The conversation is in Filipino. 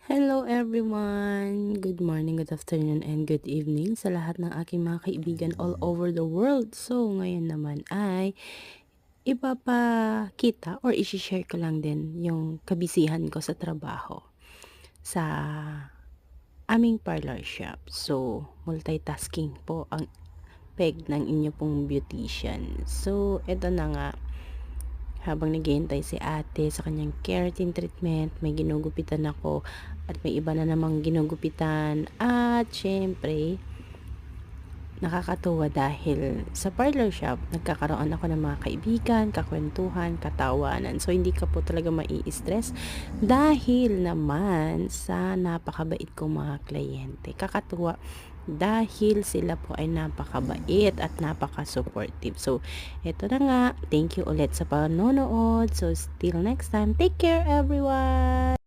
Hello everyone! Good morning, good afternoon, and good evening sa lahat ng aking mga kaibigan all over the world. So, ngayon naman ay ipapakita or isi-share ko lang din yung kabisihan ko sa trabaho sa aming parlor shop. So, multitasking po ang peg ng inyo pong beautician. So, eto na nga. Habang naghihintay si ate sa kanyang keratin treatment, may ginugupitan ako at may iba na namang ginugupitan. At syempre, nakakatuwa dahil sa parlor shop, nagkakaroon ako ng mga kaibigan, kakwentuhan, katawanan. So, hindi ka po talaga mai-stress dahil naman sa napakabait kong mga kliyente. Kakatuwa dahil sila po ay napakabait at napaka-supportive. So, eto na nga. Thank you ulit sa panonood. So, till next time. Take care everyone!